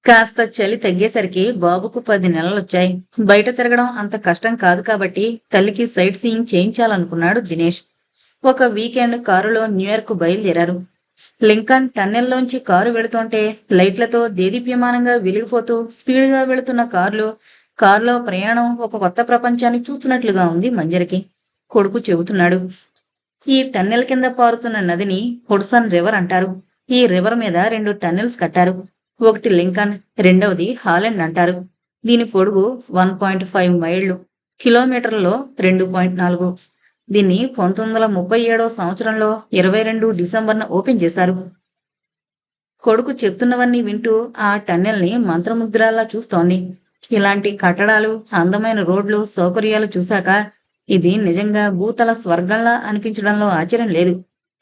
కాస్త చలి తగ్గేసరికి బాబుకు 10 నెలలొచ్చాయి. బయట తిరగడం అంత కష్టం కాదు కాబట్టి తల్లికి సైట్ సీయింగ్ చేయించాలనుకున్నాడు దినేష్. ఒక వీకెండ్ కారులో న్యూయార్క్ బయలుదేరారు. లింకన్ టన్నెల్లోంచి కారు వెళుతుంటే లైట్లతో దేదీప్యమానంగా వెలిగిపోతూ స్పీడ్గా వెళుతున్న కారులో ప్రయాణం ఒక కొత్త ప్రపంచాన్ని చూస్తున్నట్లుగా ఉంది మంజరికి. కొడుకు చెబుతున్నాడు. ఈ టన్నెల్ కింద పారుతున్న నదిని హుడ్సన్ రివర్ అంటారు. ఈ రివర్ మీద 2 టన్నెల్స్ కట్టారు. ఒకటి లింకన్, రెండవది హాలెండ్ అంటారు. దీని పొడుగు 1.5 మైళ్ళు, కిలోమీటర్లలో 2.4. దీన్ని 1937 సంవత్సరంలో 22 డిసెంబర్న ఓపెన్ చేశారు. కొడుకు చెప్తున్నవన్నీ వింటూ ఆ టన్నెల్ని మంత్రముగ్ధురాల్లా చూస్తోంది. ఇలాంటి కట్టడాలు, అందమైన రోడ్లు, సౌకర్యాలు చూశాక ఇది నిజంగా భూతల స్వర్గంలా అనిపించడంలో ఆశ్చర్యం లేదు.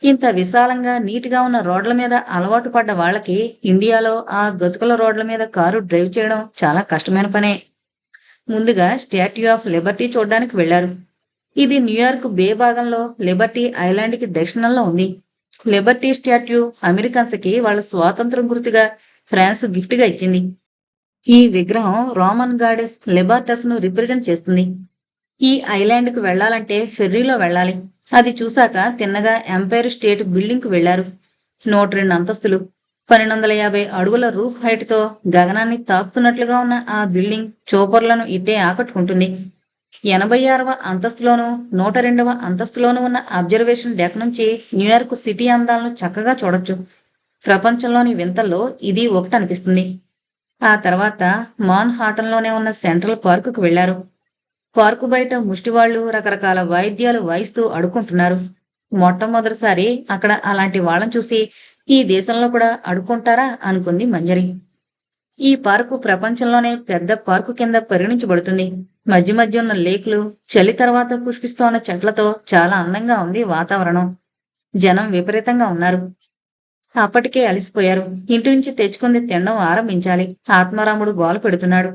ఇంత విశాలంగా నీట్గా ఉన్న రోడ్ల మీద అలవాటు పడ్డ వాళ్ళకి ఇండియాలో ఆ గతుకుల రోడ్ల మీద కారు డ్రైవ్ చేయడం చాలా కష్టమైన పనే. ముందుగా స్టాట్యూ ఆఫ్ లిబర్టీ చూడ్డానికి వెళ్లారు. ఇది న్యూయార్క్ బే భాగంలో లిబర్టీ ఐలాండ్కి దక్షిణంలో ఉంది. లిబర్టీ స్టాట్యూ అమెరికన్స్కి వాళ్ళ స్వాతంత్రం గుర్తుగా ఫ్రాన్స్ గిఫ్ట్గా ఇచ్చింది. ఈ విగ్రహం రోమన్ గాడెస్ లిబర్టస్ ను రిప్రజెంట్ చేస్తుంది. ఈ ఐలాండ్కు వెళ్లాలంటే ఫెర్రీలో వెళ్ళాలి. అది చూశాక తిన్నగా ఎంపైర్ స్టేట్ బిల్డింగ్కు వెళ్లారు. 102 అంతస్తులు, 1250 అడుగుల రూఫ్ హైట్తో గగనాన్ని తాకుతున్నట్లుగా ఉన్న ఆ బిల్డింగ్ చూపర్లను ఇట్టే ఆకట్టుకుంటుంది. 86వ అంతస్తులోనూ 102వ అంతస్తులోనూ ఉన్న అబ్జర్వేషన్ డెక్ నుంచి న్యూయార్క్ సిటీ అందాలను చక్కగా చూడొచ్చు. ప్రపంచంలోని వింతల్లో ఇది ఒకటి అనిపిస్తుంది. ఆ తర్వాత మాన్ హాటన్లోనే ఉన్న సెంట్రల్ పార్కుకు వెళ్లారు. పార్కు బయట ముష్టివాళ్లు రకరకాల వాయిద్యాలు వాయిస్తూ అడుక్కుంటున్నారు. మొట్టమొదటిసారి అక్కడ అలాంటి వాళ్ళని చూసి ఈ దేశంలో కూడా అడుక్కుంటారా అనుకుంది మంజరి. ఈ పార్కు ప్రపంచంలోనే పెద్ద పార్కు కింద పరిగణించబడుతుంది. మధ్య మధ్య ఉన్న లేకులు, చలి తర్వాత పుష్పిస్తోన్న చెట్లతో చాలా అందంగా ఉంది వాతావరణం. జనం విపరీతంగా ఉన్నారు. అప్పటికే అలసిపోయారు. ఇంటి నుంచి తెచ్చుకుంది తినడం ఆరంభించాలి. ఆత్మారాముడు గోల పెడుతున్నాడు.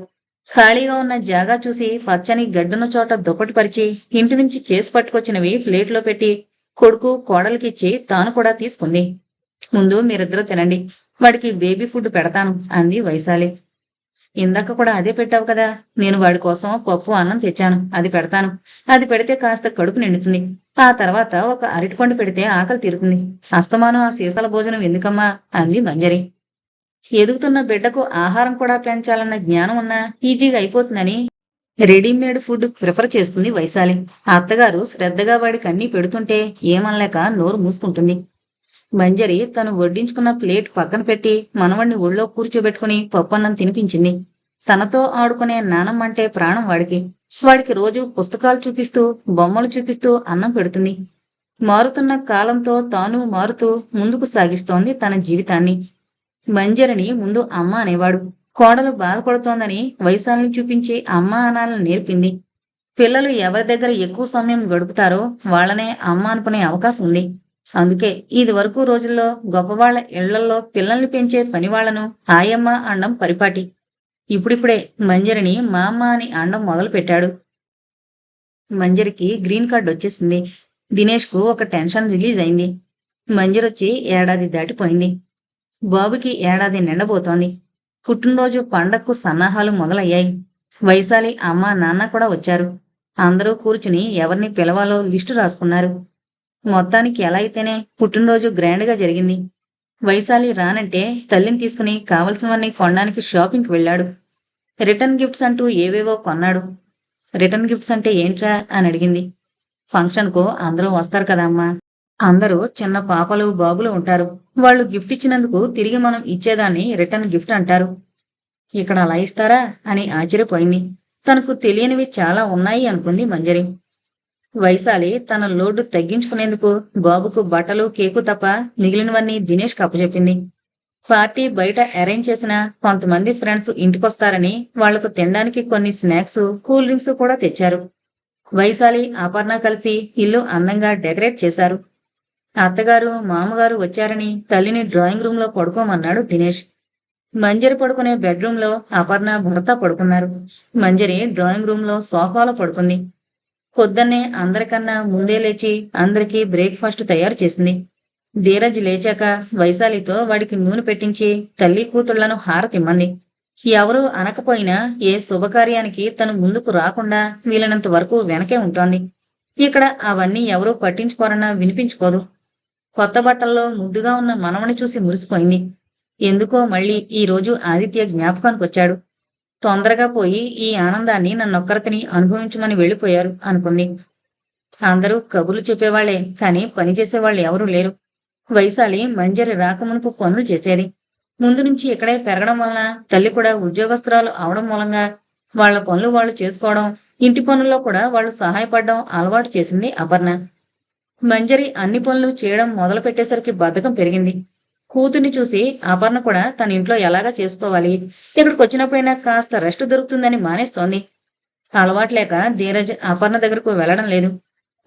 ఖాళీగా ఉన్న జాగా చూసి పచ్చని గడ్డున్న చోట దుప్పటి పరిచి ఇంటి నుంచి చేసి పట్టుకొచ్చినవి ప్లేట్లో పెట్టి కొడుకు కోడలికిచ్చి తాను కూడా తీసుకుంది. ముందు మీరిద్దరూ తినండి, వాడికి బేబీ ఫుడ్ పెడతాను అంది వైశాలి. ఇందాక కూడా అదే పెట్టావు కదా, నేను వాడి కోసం పప్పు అన్నం తెచ్చాను, అది పెడతాను. అది పెడితే కాస్త కడుపు నిండుతుంది. ఆ తర్వాత ఒక అరటిపండు పెడితే ఆకలి తీరుతుంది. అస్తమానం ఆ సీసాల భోజనం ఎందుకమ్మా అంది మంజరి. ఎదుగుతున్న బిడ్డకు ఆహారం కూడా పెంచాలన్న జ్ఞానం ఉన్నా ఈజీగా అయిపోతుందని రెడీమేడ్ ఫుడ్ ప్రిఫర్ చేస్తుంది వైశాలి. ఆ అత్తగారు శ్రద్ధగా వాడికి అన్నీ పెడుతుంటే ఏమనలేక నోరు మూసుకుంటుంది. మంజరి తను వడ్డించుకున్న ప్లేట్ పక్కన పెట్టి మనవణ్ణి ఒళ్ళో కూర్చోబెట్టుకుని పప్పన్నం తినిపించింది. తనతో ఆడుకునే నానమ్మంటే ప్రాణం వాడికి. వాడికి రోజు పుస్తకాలు చూపిస్తూ బొమ్మలు చూపిస్తూ అన్నం పెడుతుంది. మారుతున్న కాలంతో తాను మారుతూ ముందుకు సాగిస్తోంది తన జీవితాన్ని. మంజరిని ముందు అమ్మ అనేవాడు. కోడలు బాధపడుతోందని వైశాలిని చూపించి అమ్మ అనాలని నేర్పింది. పిల్లలు ఎవరి దగ్గర ఎక్కువ సమయం గడుపుతారో వాళ్లనే అమ్మ అనుకునే అవకాశం ఉంది. అందుకే ఇది వరకు రోజుల్లో గొప్పవాళ్ల ఇళ్లల్లో పిల్లల్ని పెంచే పనివాళ్లను ఆయమ్మ అండం పరిపాటి. ఇప్పుడిప్పుడే మంజరిని మా అమ్మ అని అండం మొదలు పెట్టాడు. మంజరికి గ్రీన్ కార్డ్ వచ్చేసింది. దినేష్కు ఒక టెన్షన్ రిలీజ్ అయింది. మంజరొచ్చి ఏడాది దాటిపోయింది. బాబుకి ఏడాది నిండబోతోంది. పుట్టినరోజు పండగకు సన్నాహాలు మొదలయ్యాయి. వైశాలి అమ్మ నాన్న కూడా వచ్చారు. అందరూ కూర్చుని ఎవరిని పిలవాలో లిస్టు రాసుకున్నారు. మొత్తానికి ఎలా అయితేనే పుట్టినరోజు గ్రాండ్గా జరిగింది. వైశాలి రానంటే తల్లిని తీసుకుని కావలసినవన్నీ కొనడానికి షాపింగ్కి వెళ్ళాడు. రిటర్న్ గిఫ్ట్స్ అంటూ ఏవేవో కొన్నాడు. రిటర్న్ గిఫ్ట్స్ అంటే ఏంట్రా అని అడిగింది. ఫంక్షన్కు అందరూ వస్తారు కదమ్మా. అందరూ చిన్న పాపలు బాబులు ఉంటారు. వాళ్ళు గిఫ్ట్ ఇచ్చినందుకు తిరిగి మనం ఇచ్చేదాన్ని రిటర్న్ గిఫ్ట్ అంటారు. ఇక్కడ అలా ఇస్తారా అని ఆశ్చర్యపోయింది. తనకు తెలియనివి చాలా ఉన్నాయి అనుకుంది మంజరి. వైశాలి తన లోడు తగ్గించుకునేందుకు బాబుకు బట్టలు కేకు తప్ప మిగిలినవన్నీ దినేష్ అప్పచెప్పింది. పార్టీ బయట అరేంజ్ చేసిన కొంతమంది ఫ్రెండ్స్ ఇంటికొస్తారని వాళ్లకు తినడానికి కొన్ని స్నాక్స్, కూల్ డ్రింక్స్ కూడా తెచ్చారు. వైశాలి అపర్ణ కలిసి ఇల్లు అందంగా డెకరేట్ చేశారు. అత్తగారు మామగారు వచ్చారని తల్లిని డ్రాయింగ్ రూమ్ లో పడుకోమన్నాడు దినేష్. మంజరి పడుకునే బెడ్రూమ్ లో అపర్ణ భర్త పడుకున్నారు. మంజరి డ్రాయింగ్ రూమ్ లో సోఫాలో పడుకుంది. పొద్దున్నే అందరికన్నా ముందే లేచి అందరికీ బ్రేక్ఫాస్ట్ తయారు చేసింది. ధీరజ్ లేచాక వైశాలితో వాడికి నూనె పెట్టించి తల్లి కూతుళ్లను హారతిమ్మంది. ఎవరూ అనకపోయినా ఏ శుభకార్యానికి తను ముందుకు రాకుండా వీలైనంత వరకు వెనకే ఉంటోంది. ఇక్కడ అవన్నీ ఎవరూ పట్టించుకోరన్నా వినిపించుకోదు. కొత్త బట్టల్లో ముద్దుగా ఉన్న మనవని చూసి మురిసిపోయింది. ఎందుకో మళ్ళీ ఈ రోజు ఆదిత్య జ్ఞాపకానికొచ్చాడు. తొందరగా పోయి ఈ ఆనందాన్ని నన్నొక్కరితిని అనుభవించమని వెళ్ళిపోయారు అనుకుంది. అందరూ కబుర్లు చెప్పేవాళ్లే, కానీ పనిచేసేవాళ్ళు ఎవరూ లేరు. వైశాలి మంజరి రాకమునుపు పనులు చేసేది. ముందు నుంచి ఇక్కడే పెరగడం వలన తల్లి కూడా ఉద్యోగస్తురాలు అవడం మూలంగా వాళ్ల పనులు వాళ్ళు చేసుకోవడం, ఇంటి పనుల్లో కూడా వాళ్ళు సహాయపడడం అలవాటు చేసింది అపర్ణ. మంజరి అన్ని పనులు చేయడం మొదలు పెట్టేసరికి బద్ధకం పెరిగింది. కూతుర్ని చూసి అపర్ణ కూడా తన ఇంట్లో ఎలాగా చేసుకోవాలి, ఇక్కడికి వచ్చినప్పుడైనా కాస్త రెస్ట్ దొరుకుతుందని మానేస్తోంది. అలవాట్లేక ధీరజ్ అపర్ణ దగ్గరకు వెళ్లడం లేదు.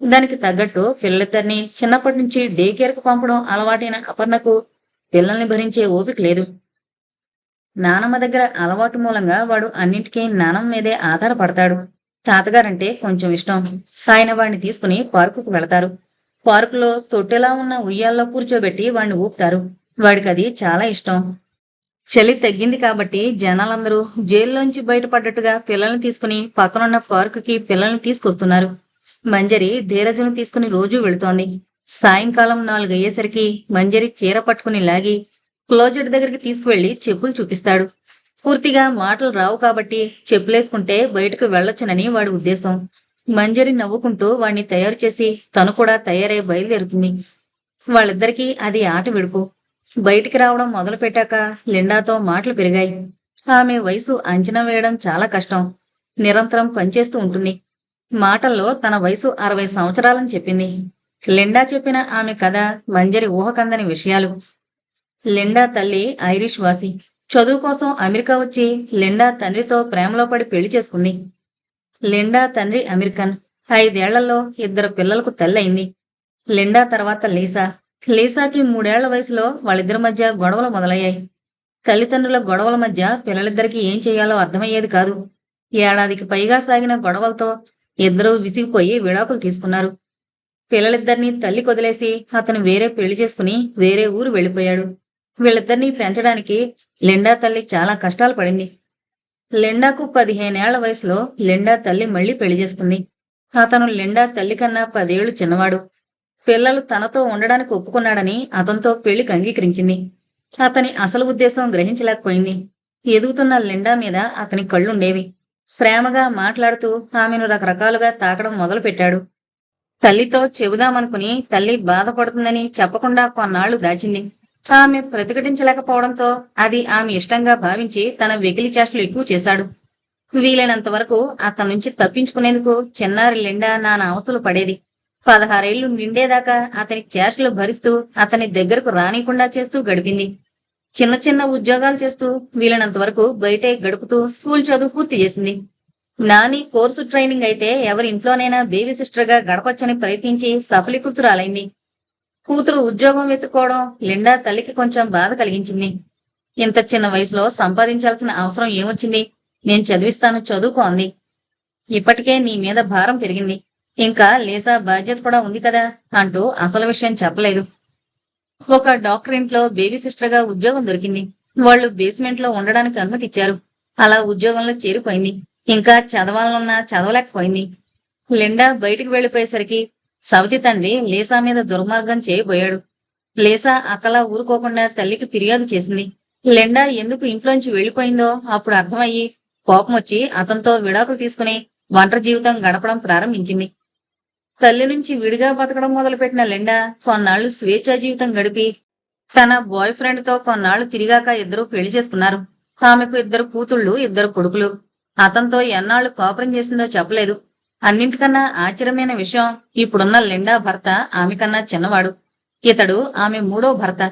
దానికి తగ్గట్టు పిల్లలిద్దరినీ చిన్నప్పటి నుంచి డే కేర్కు పంపడం అలవాటైన అపర్ణకు పిల్లల్ని భరించే ఓపిక లేదు. నానమ్మ దగ్గర అలవాటు మూలంగా వాడు అన్నింటికీ నానమ్మ మీదే ఆధారపడతాడు. తాతగారంటే కొంచెం ఇష్టం. ఆయన వాడిని తీసుకుని పార్కుకు వెళతారు. పార్కులో తొట్టెలా ఉన్న ఉయ్యాల్లో కూర్చోబెట్టి వాడిని ఊపుతారు. వాడికది చాలా ఇష్టం. చలి తగ్గింది కాబట్టి జనాలందరూ జైల్లోంచి బయటపడ్డట్టుగా పిల్లల్ని తీసుకుని పక్కనున్న పార్కుకి పిల్లల్ని తీసుకొస్తున్నారు. మంజరి ధీరజును తీసుకుని రోజూ వెళుతోంది. సాయంకాలం 4 అయ్యేసరికి మంజరి చీర పట్టుకుని లాగి క్లోజెట్ దగ్గరికి తీసుకువెళ్లి చెప్పులు చూపిస్తాడు. పూర్తిగా మాటలు రావు కాబట్టి చెప్పులేసుకుంటే బయటకు వెళ్లొచ్చునని వాడి ఉద్దేశం. మంజరి నవ్వుకుంటూ వాణ్ణి తయారు చేసి తను కూడా తయారై బయలుదేరుతుంది. వాళ్ళిద్దరికీ అది ఆట విడుపు. బయటికి రావడం మొదలు పెట్టాక లిండాతో మాటలు పెరిగాయి. ఆమె వయసు అంచనా వేయడం చాలా కష్టం. నిరంతరం పనిచేస్తూ ఉంటుంది. మాటల్లో తన వయసు 60 సంవత్సరాలని చెప్పింది. లిండా చెప్పిన ఆమె కథ మంజరి ఊహకందని విషయాలు. లిండా తల్లి ఐరిష్ వాసి. చదువు కోసం అమెరికా వచ్చి లిండా తండ్రితో ప్రేమలో పడి పెళ్లి చేసుకుంది. లిండా తండ్రి అమెరికన్. 5 ఏళ్లలో 2 పిల్లలకు తల్లయింది. లిండా తర్వాత లీసా. లీసాకి 3 ఏళ్ల వయసులో వాళ్ళిద్దరి మధ్య గొడవలు మొదలయ్యాయి. తల్లిదండ్రుల గొడవల మధ్య పిల్లలిద్దరికీ ఏం చెయ్యాలో అర్థమయ్యేది కాదు. ఏడాదికి పైగా సాగిన గొడవలతో ఇద్దరూ విసిగిపోయి విడాకులు తీసుకున్నారు. పిల్లలిద్దరినీ తల్లి కొదిలేసి అతను వేరే పెళ్లి చేసుకుని వేరే ఊరు వెళ్ళిపోయాడు. వీళ్ళిద్దరినీ పెంచడానికి లిండా తల్లి చాలా కష్టాలు పడింది. లిండాకు 15 ఏళ్ల వయసులో లిండా తల్లి మళ్లీ పెళ్లి చేసుకుంది. అతను లిండా తల్లి కన్నా 10 ఏళ్లు చిన్నవాడు. పిల్లలు తనతో ఉండడానికి ఒప్పుకున్నాడని అతనితో పెళ్లికి అంగీకరించింది. అతని అసలు ఉద్దేశం గ్రహించలేకపోయింది. ఎదుగుతున్న లిండా మీద అతని కళ్ళుండేవి. ప్రేమగా మాట్లాడుతూ ఆమెను రకరకాలుగా తాకడం మొదలుపెట్టాడు. తల్లితో చెబుదామనుకుని తల్లి బాధపడుతుందని చెప్పకుండా కొన్నాళ్లు దాచింది. ఆమె ప్రతిఘటించలేకపోవడంతో అది ఆమె ఇష్టంగా భావించి తన వెకిలి చేష్టలు ఎక్కువ చేశాడు. వీలైనంత వరకు అతని నుంచి తప్పించుకునేందుకు చిన్నారి లిండా నానా అవస్థలు పడేది. 16 ఏళ్లు నిండేదాకా అతని చేష్టలు భరిస్తూ అతని దగ్గరకు రానికుండా చేస్తూ గడిపింది. చిన్న చిన్న ఉద్యోగాలు చేస్తూ వీలైనంత వరకు బయటే గడుపుతూ స్కూల్ చదువు పూర్తి చేసింది. నాని కోర్సు ట్రైనింగ్ అయితే ఎవరి ఇంట్లోనైనా బేబీ సిస్టర్ గా గడపొచ్చని ప్రయత్నించి సఫలీకృతురాలైంది. కూతురు ఉద్యోగం వెతుక్కోవడం లిండా తల్లికి కొంచెం బాధ కలిగించింది. ఇంత చిన్న వయసులో సంపాదించాల్సిన అవసరం ఏమొచ్చింది? నేను చదివిస్తాను, చదువుకో అంది. ఇప్పటికే నీ మీద భారం పెరిగింది, ఇంకా లీసా బాధ్యత కూడా ఉంది కదా అంటూ అసలు విషయం చెప్పలేదు. ఒక డాక్టర్ ఇంట్లో బేబీ సిస్టర్ గా ఉద్యోగం దొరికింది. వాళ్లు బేస్మెంట్ లో ఉండడానికి అనుమతి ఇచ్చారు. అలా ఉద్యోగంలో చేరిపోయింది. ఇంకా చదవాలన్నా చదవలేకపోయింది. లిండా బయటికి వెళ్లిపోయేసరికి సవతి తండ్రి లీసా మీద దుర్మార్గం చేయబోయాడు. లీసా అక్కలా ఊరుకోకుండా తల్లికి ఫిర్యాదు చేసింది. లిండా ఎందుకు ఇంట్లోంచి వెళ్లిపోయిందో అప్పుడు అర్థమయ్యి కోపం వచ్చి అతనితో విడాకులు తీసుకుని ఒంటరి జీవితం గడపడం ప్రారంభించింది. తల్లి నుంచి విడిగా బతకడం మొదలుపెట్టిన లిండా కొన్నాళ్లు స్వేచ్ఛా జీవితం గడిపి తన బాయ్ ఫ్రెండ్ తో కొన్నాళ్లు తిరిగాక ఇద్దరు పెళ్లి చేసుకున్నారు. ఆమెకు 2 కూతుళ్లు, 2 కొడుకులు. అతనితో ఎన్నాళ్లు కాపురం చేసిందో చెప్పలేదు. అన్నింటికన్నా ఆశ్చర్యమైన విషయం, ఇప్పుడున్న లిండా భర్త ఆమె కన్నా చిన్నవాడు. ఇతడు ఆమె 3వ భర్త.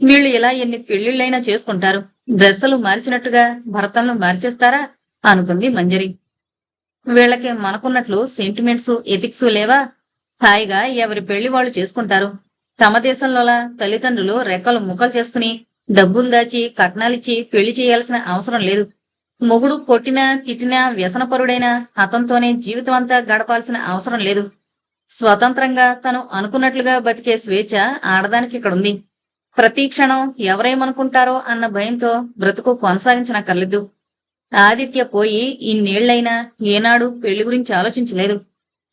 వీళ్లు ఇలా ఎన్ని పెళ్లిళ్లైనా చేసుకుంటారు, డ్రెస్సులు మార్చినట్టుగా భర్తలను మార్చేస్తారా అనుకుంది మంజరి. వీళ్లకి మనకున్నట్లు సెంటిమెంట్స్, ఎథిక్స్ లేవా? హాయిగా ఎవరి పెళ్లి వాళ్ళు చేసుకుంటారు. తమ దేశంలోలా తల్లిదండ్రులు రెక్కలు ముక్కలు చేసుకుని డబ్బులు దాచి కట్నాలిచ్చి పెళ్లి చేయాల్సిన అవసరం లేదు. మొగుడు కొట్టినా తిట్టినా వ్యసనపరుడైనా అతనితోనే జీవితం అంతా గడపాల్సిన అవసరం లేదు. స్వతంత్రంగా తను అనుకున్నట్లుగా బతికే స్వేచ్ఛ ఆడదానికి ఇక్కడుంది. ప్రతి క్షణం ఎవరేమనుకుంటారో అన్న భయంతో బ్రతుకు కొనసాగించనక్కర్లేదు. ఆదిత్య పోయి ఇన్నేళ్లైనా ఏనాడు పెళ్లి గురించి ఆలోచించలేదు.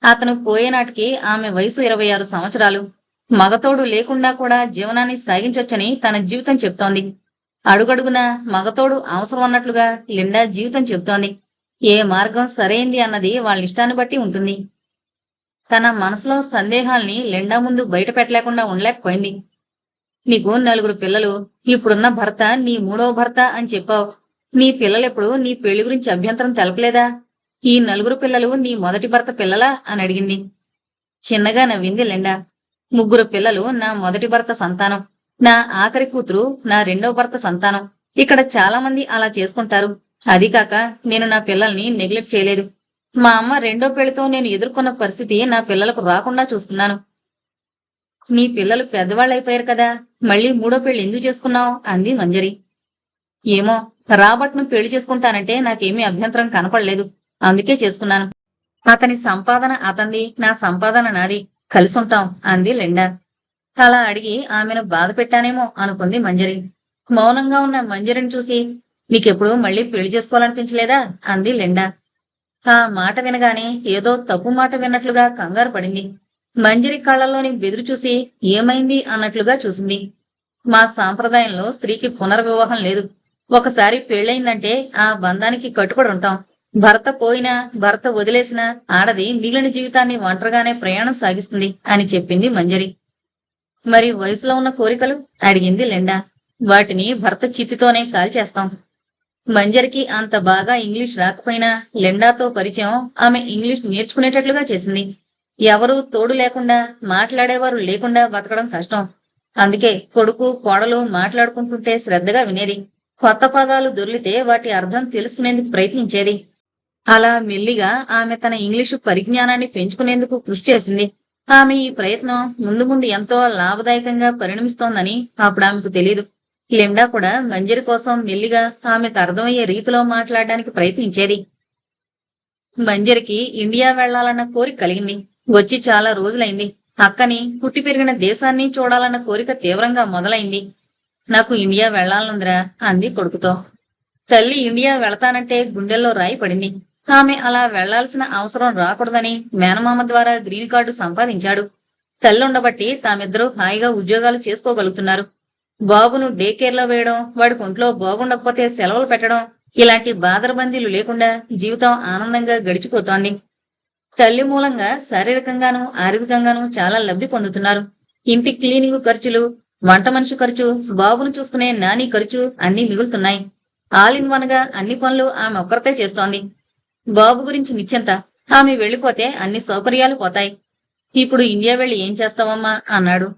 అతను పోయేనాటికి ఆమె వయసు 26 సంవత్సరాలు. మగతోడు లేకుండా కూడా జీవనాన్ని సాగించొచ్చని తన జీవితం చెప్తోంది. అడుగడుగునా మగతోడు అవసరం అన్నట్లుగా లిండా జీవితం చెబుతోంది. ఏ మార్గం సరైంది అన్నది వాళ్ళిష్టాన్ని బట్టి ఉంటుంది. తన మనసులో సందేహాల్ని లిండా ముందు బయట పెట్టలేకుండా ఉండలేకపోయింది. నీకు 4 పిల్లలు, ఇప్పుడున్న భర్త నీ 3వ భర్త అని చెప్పావు. నీ పిల్లలెప్పుడు నీ పెళ్లి గురించి అభ్యంతరం తెలపలేదా? ఈ 4 పిల్లలు నీ మొదటి భర్త పిల్లలా అని అడిగింది. చిన్నగా నవ్వింది లిండా. 3 పిల్లలు నా మొదటి భర్త సంతానం. నా ఆఖరి కూతురు నా 2వ భర్త సంతానం. ఇక్కడ చాలా మంది అలా చేసుకుంటారు. అది కాక నేను నా పిల్లల్ని నెగ్లెక్ట్ చేయలేదు. మా అమ్మ 2వ పెళ్లితో నేను ఎదుర్కొన్న పరిస్థితి నా పిల్లలకు రాకుండా చూసుకున్నాను. నీ పిల్లలు పెద్దవాళ్ళైపోయారు కదా, మళ్ళీ 3వ పెళ్లి ఎందుకు చేసుకున్నావు అంది మంజరి. ఏమో, రాబర్ట్ను పెళ్లి చేసుకుంటానంటే నాకేమీ అభ్యంతరం కనపడలేదు. అందుకే చేసుకున్నాను. అతని సంపాదన అతంది, నా సంపాదన నాది. కలిసుంటాం అంది లిండా. అలా అడిగి ఆమెను బాధ పెట్టానేమో అనుకుంది మంజరి. మౌనంగా ఉన్న మంజరిని చూసి నీకెప్పుడు మళ్ళీ పెళ్లి చేసుకోవాలనిపించలేదా అంది లిండా. ఆ మాట వినగానే ఏదో తప్పు మాట విన్నట్లుగా కంగారు పడింది. మంజరి కళ్ళల్లోని బెదురు చూసి ఏమైంది అన్నట్లుగా చూసింది. మా సాంప్రదాయంలో స్త్రీకి పునర్వివాహం లేదు. ఒకసారి పెళ్ళయిందంటే ఆ బంధానికి కట్టుబడి ఉంటాం. భర్త పోయినా భర్త వదిలేసినా ఆడది మిగిలిన జీవితాన్ని ఒంటరిగానే ప్రయాణం సాగిస్తుంది అని చెప్పింది మంజరి. మరి వయసులో ఉన్న కోరికలు అడిగింది లిండా. వాటిని భర్త చిత్తితోనే కాల్చేస్తాం. మంజరికి అంత బాగా ఇంగ్లీష్ రాకపోయినా లిండాతో పరిచయం ఆమె ఇంగ్లీష్ నేర్చుకునేటట్లుగా చేసింది. ఎవరూ తోడు లేకుండా, మాట్లాడేవారు లేకుండా బతకడం కష్టం. అందుకే కొడుకు కోడలు మాట్లాడుకుంటుంటే శ్రద్ధగా వినేది. కొత్త పదాలు దొర్లితే వాటి అర్థం తెలుసుకునేందుకు ప్రయత్నించేది. అలా మెల్లిగా ఆమె తన ఇంగ్లీషు పరిజ్ఞానాన్ని పెంచుకునేందుకు కృషి చేసింది. ఆమె ఈ ప్రయత్నం ముందు ముందు ఎంతో లాభదాయకంగా పరిణమిస్తోందని అప్పుడు ఆమెకు తెలియదు. లిండా కూడా మంజరి కోసం మెల్లిగా ఆమెకు అర్థమయ్యే రీతిలో మాట్లాడడానికి ప్రయత్నించేది. మంజరికి ఇండియా వెళ్లాలన్న కోరిక కలిగింది. వచ్చి చాలా రోజులైంది. అక్కని, పుట్టి పెరిగిన దేశాన్ని చూడాలన్న కోరిక తీవ్రంగా మొదలైంది. నాకు ఇండియా వెళ్లాలనుందిరా అంది కొడుకుతో. తల్లి ఇండియా వెళతానంటే గుండెల్లో రాయి పడింది. ఆమె అలా వెళ్లాల్సిన అవసరం రాకూడదని మేనమామ ద్వారా గ్రీన్ కార్డు సంపాదించాడు. తల్లుండబట్టి తామిద్దరూ హాయిగా ఉద్యోగాలు చేసుకోగలుగుతున్నారు. బాబును డే కేర్లో వేయడం, వాడికి ఒంట్లో బాగుండకపోతే సెలవులు పెట్టడం, ఇలాంటి బాదరబందీలు లేకుండా జీవితం ఆనందంగా గడిచిపోతోంది. తల్లి మూలంగా శారీరకంగానూ ఆర్థికంగానూ చాలా లబ్ధి పొందుతున్నారు. ఇంటి క్లీనింగ్ ఖర్చులు, వంట మనిషి ఖర్చు, బాబును చూసుకునే నాని ఖర్చు అన్నీ మిగులుతున్నాయి. ఆల్ ఇన్ వన్ గా అన్ని పనులు ఆమె ఒక్కరితే చేస్తోంది. బాబు గురించి నిశ్చింత. ఆమె వెళ్లిపోతే అన్ని సౌకర్యాలు పోతాయి. ఇప్పుడు ఇండియా వెళ్లి ఏం చేస్తావమ్మా అన్నాడు.